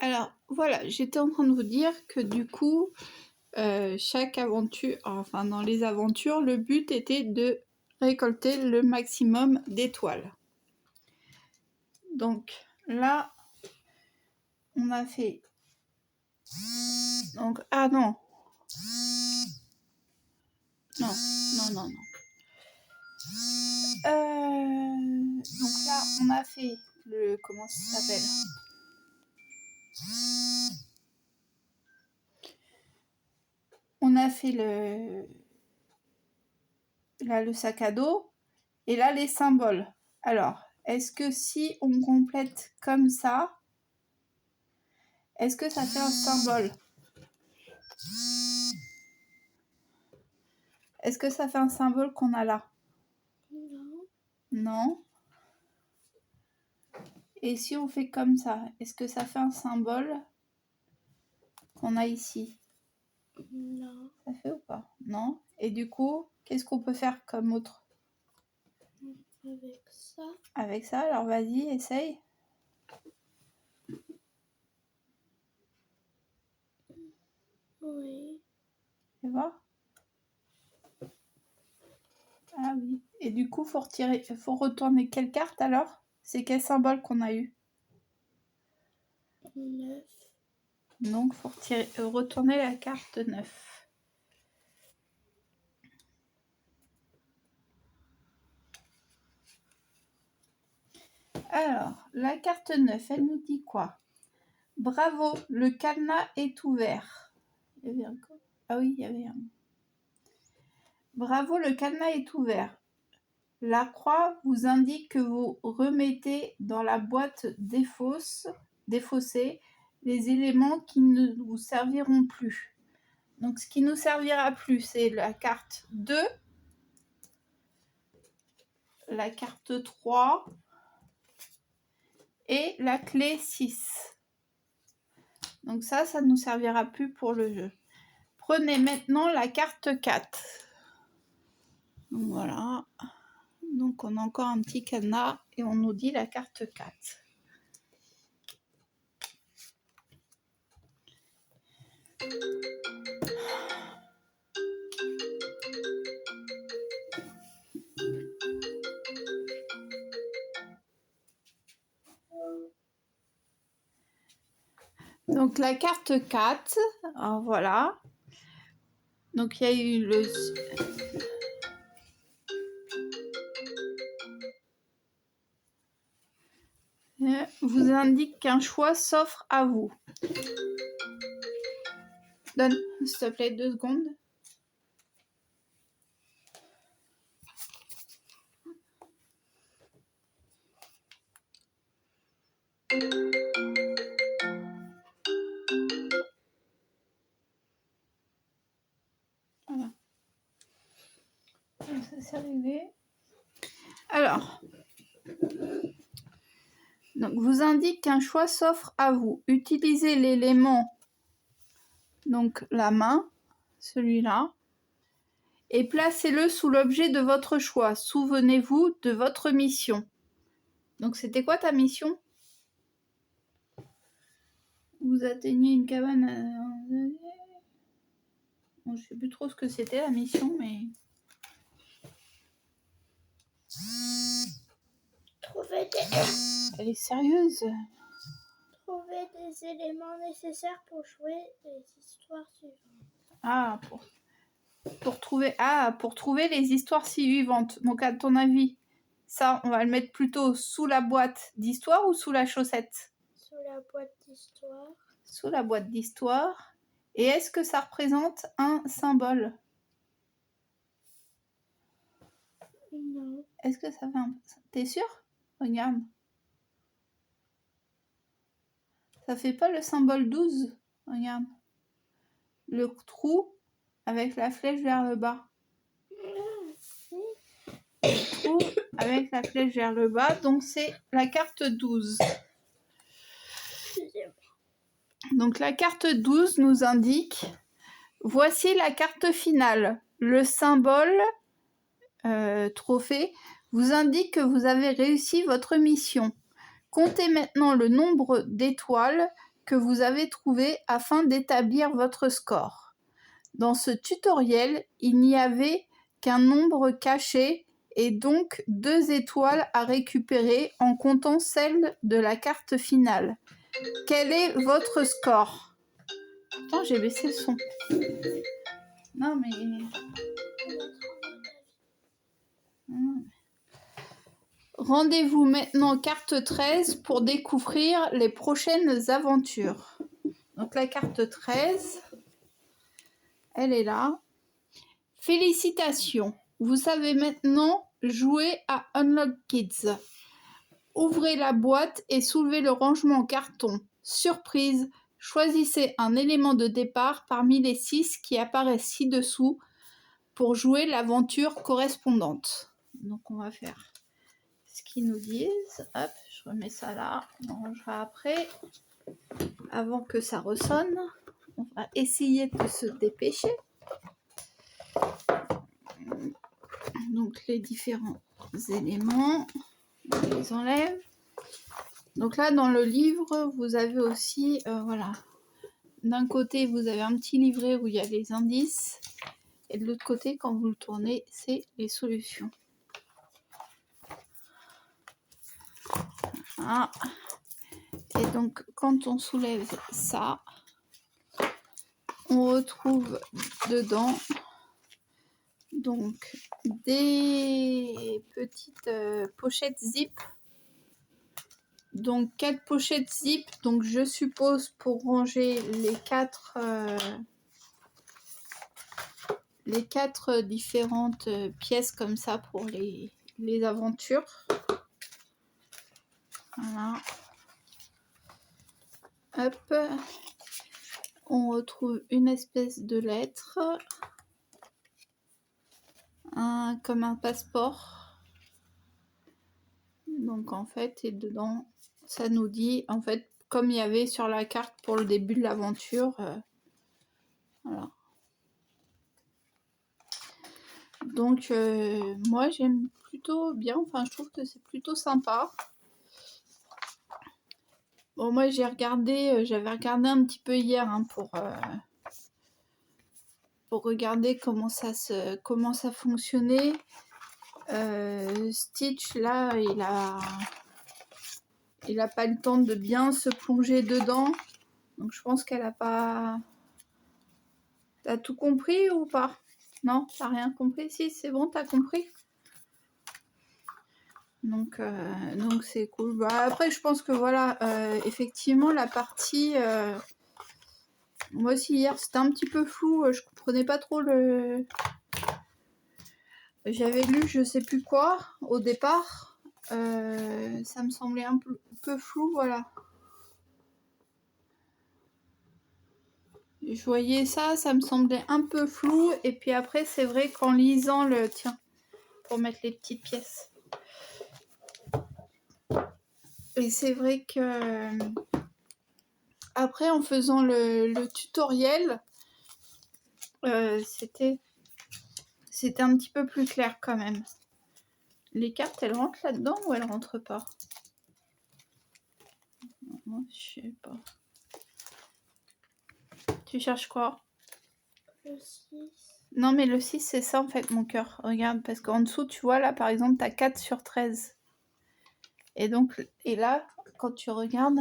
Alors, voilà, j'étais en train de vous dire que du coup, chaque aventure, enfin dans les aventures, le but était de récolter le maximum d'étoiles. Donc là, on a fait... Donc, ah non. Non, non, non, non. Donc là, on a fait le... Comment ça s'appelle ? On a fait le sac à dos et là les symboles. Alors, est-ce que si on complète comme ça, est-ce que ça fait un symbole? Est-ce que ça fait un symbole qu'on a là? Non. Non. Et si on fait comme ça, est-ce que ça fait un symbole qu'on a ici? Non. Ça fait ou pas? Non. Et du coup, qu'est-ce qu'on peut faire comme autre? Avec ça. Avec ça, alors vas-y, essaye. Oui. Tu vois? Ah oui. Et du coup, faut retourner quelle carte alors? C'est quel symbole qu'on a eu? 9. Donc, faut retourner la carte 9. Alors, la carte 9, elle nous dit quoi? Bravo, le cadenas est ouvert. Il y avait encore... Ah oui, il y avait un. Bravo, le cadenas est ouvert. La croix vous indique que vous remettez dans la boîte défaussée les éléments qui ne vous serviront plus. Donc, ce qui nous servira plus, c'est la carte 2, la carte 3 et la clé 6. Donc ça ne nous servira plus pour le jeu. Prenez maintenant la carte 4. Donc voilà. Donc on a encore un petit cadenas et on nous dit la carte 4. Donc la carte 4, alors voilà. Donc il y a eu le... vous indique qu'un choix s'offre à vous. Donne, s'il te plaît, 2 secondes. Voilà. Ça c'est arrivé. Alors, donc vous indique qu'un choix s'offre à vous. Utilisez l'élément, donc la main, celui-là, et placez-le sous l'objet de votre choix. Souvenez-vous de votre mission. Donc c'était quoi ta mission? Vous atteignez une cabane à... Bon, je sais plus trop ce que c'était la mission, mais... Elle est sérieuse. Trouver des éléments nécessaires pour jouer les histoires suivantes. Ah, pour trouver les histoires suivantes. Donc à ton avis, ça, on va le mettre plutôt sous la boîte d'histoire ou sous la chaussette? Sous la boîte d'histoire. Sous la boîte d'histoire. Et est-ce que ça représente un symbole? Non. Est-ce que ça fait un... T'es sûr? Regarde. Ça fait pas le symbole 12? Regarde. Le trou avec la flèche vers le bas. Le trou avec la flèche vers le bas. Donc c'est la carte 12. Donc la carte 12 nous indique... Voici la carte finale. Le symbole trophée vous indique que vous avez réussi votre mission. Comptez maintenant le nombre d'étoiles que vous avez trouvées afin d'établir votre score. Dans ce tutoriel, il n'y avait qu'un nombre caché et donc 2 étoiles à récupérer en comptant celle de la carte finale. Quel est votre score? Putain, j'ai baissé le son. Non mais... Rendez-vous maintenant carte 13 pour découvrir les prochaines aventures. Donc la carte 13, elle est là. Félicitations, vous savez maintenant jouer à Unlock Kids. Ouvrez la boîte et soulevez le rangement en carton. Surprise, choisissez un élément de départ parmi les 6 qui apparaissent ci-dessous pour jouer l'aventure correspondante. Donc on va faire ce qu'ils nous disent. Hop, je remets ça là, on rangera après. Avant que ça ressonne, on va essayer de se dépêcher. Donc les différents éléments, on les enlève. Donc là dans le livre, vous avez aussi, voilà, d'un côté vous avez un petit livret où il y a les indices, et de l'autre côté quand vous le tournez, c'est les solutions. Voilà. Et donc quand on soulève ça, on retrouve dedans donc des petites pochettes zip. Donc 4 pochettes zip, donc je suppose pour ranger les 4 différentes pièces comme ça pour les aventures. Voilà. Hop. On retrouve une espèce de lettre. Comme un passeport. Donc en fait, et dedans, ça nous dit, en fait, comme il y avait sur la carte pour le début de l'aventure. Voilà. Donc moi j'aime plutôt bien, enfin je trouve que c'est plutôt sympa. Bon moi j'avais regardé un petit peu hier hein, pour regarder comment ça fonctionnait. Stitch là il a pas le temps de bien se plonger dedans, donc je pense qu'elle a pas... T'as tout compris ou pas? Non, t'as rien compris? Si, c'est bon, t'as compris? Donc c'est cool. Bah, après, je pense que voilà, effectivement, la partie... moi aussi, hier, c'était un petit peu flou. Je comprenais pas trop le... J'avais lu je sais plus quoi au départ. Ça me semblait un peu flou, voilà. Je voyais ça, ça me semblait un peu flou. Et puis après, c'est vrai qu'en lisant le... Tiens, pour mettre les petites pièces. Et c'est vrai que... Après, en faisant le tutoriel, c'était un petit peu plus clair quand même. Les cartes, elles rentrent là-dedans ou elles rentrent pas? Non, je sais pas. Tu cherches quoi? Le 6. Non, mais le 6, c'est ça en fait, mon cœur. Regarde, parce qu'en dessous, tu vois, là, par exemple, t'as 4 sur 13. Et donc, et là, quand tu regardes,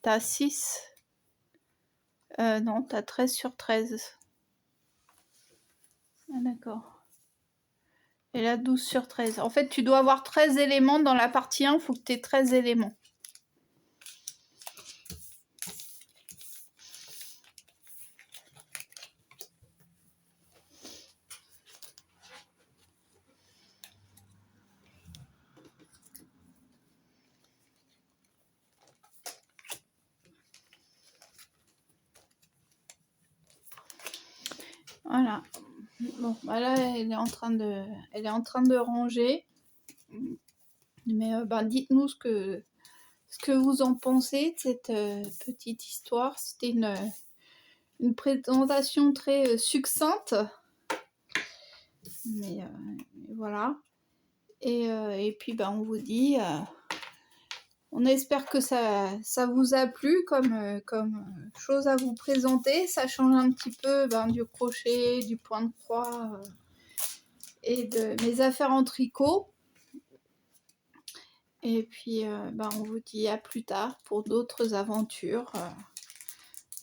t'as 6. Non, t'as 13 sur 13. Ah, d'accord. Et là, 12 sur 13. En fait, tu dois avoir 13 éléments dans la partie 1, il faut que tu aies 13 éléments. Voilà. Bon, bah là, elle est en train de ranger. Mais dites-nous ce que vous en pensez de cette petite histoire. C'était une présentation très succincte. Mais voilà. Et puis on vous dit On espère que ça vous a plu comme chose à vous présenter. Ça change un petit peu du crochet, du point de croix et de mes affaires en tricot. Et puis, on vous dit à plus tard pour d'autres aventures.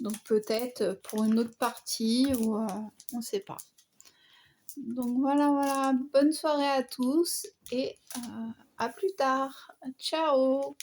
Donc peut-être pour une autre partie ou on ne sait pas. Donc voilà. Bonne soirée à tous et à plus tard. Ciao!